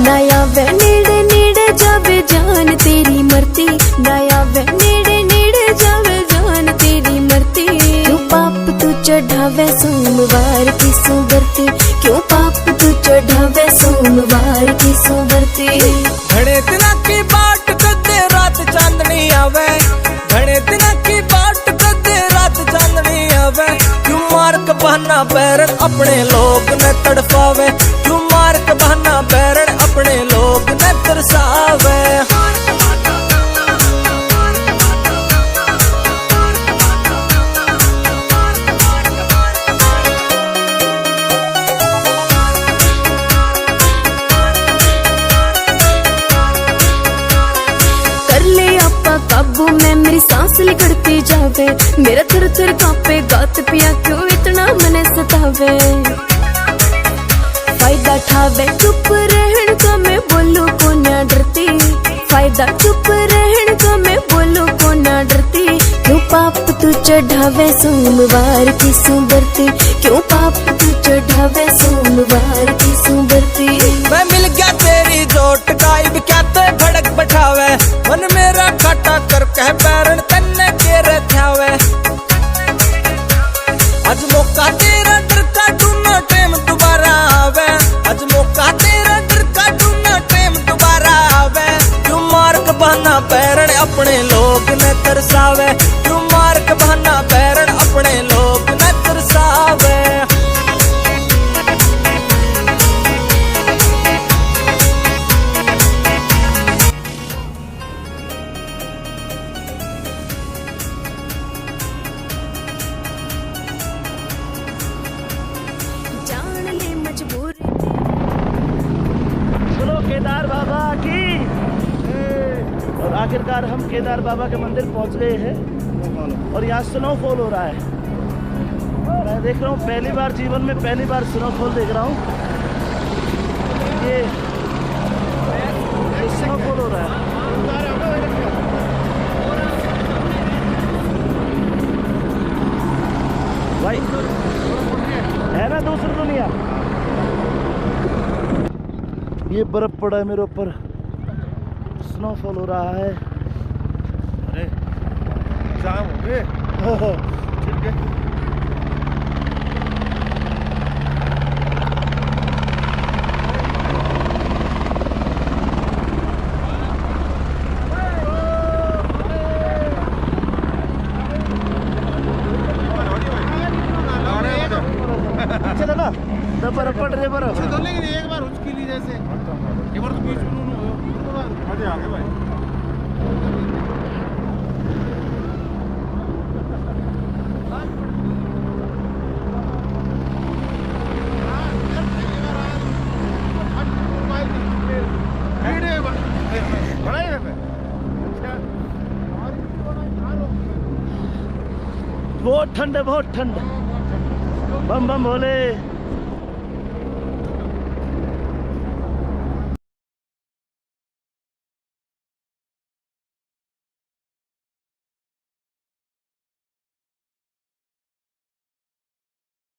नया वे नेड़े नेड़े जावे जान तेरी मरती, नया वे नेड़े नेड़े जावे जान तेरी मरती। क्यों पाप तू चढ़ावे सोमवार की सुबरती, क्यों पाप तू चढ़ावे सोमवार की सुबरती। घणे दिना की बाट कदे रात चांदनी आवे, घणे दिना की बाट कदे रात चांदनी आवे। क्यों मार के बहाना बैरन अपने लोग न तड़पावे, क्यों मार के बहाना बैरन अपने लोग न तरसावे। काबू में मेरी सांस लिकड़ती जावे, मेरा थर थर कांपे गात पिया क्यों इतना मने सतावे। फायदा ठावे चुप रहन का मैं बोलूं को ना डरती, फायदा चुप रहन का मैं बोलूं को ना डरती। क्यों पाप तू चढ़ावे सोमवार की सुबरती, क्यों पाप तू चढ़ावे सोमवार की सुबरती। मैं मिल गया तेरी जोट काइब क्या तो भड़क बैठावे, मन मेरा काटा कर कह बैरन तन्ने के रखावे। आज मौका तेरा डर का ढूंढना टेम दोबारा आवे, आज मौका तेरा डर का ढूंढना टेम दोबारा आवे। क्यों मार के बहाना बैरन अपने लोग न तरसावे, क्यों मार के बहाना बैरन अपने लोग न तरसावे। बोलो केदार बाबा की। और आखिरकार हम केदार बाबा के मंदिर पहुंच गए हैं और यहाँ स्नोफॉल हो रहा है। मैं देख रहा हूँ पहली बार जीवन में पहली बार स्नोफॉल देख रहा हूँ। ये स्नोफॉल हो रहा है भाई, है ना दूसरी दुनिया। ये बर्फ पड़ा है मेरे ऊपर, स्नोफॉल हो रहा है। अरे जाम हो गए। ठीक है। चलो ना तो बर्फ पड़ रही, बर्फ तो लेकिन एक बार उसकी ली जैसे एक बार तो बीच में मजे आ गए भाई। बहुत ठंड है, बहुत ठंड। बम बम भोले।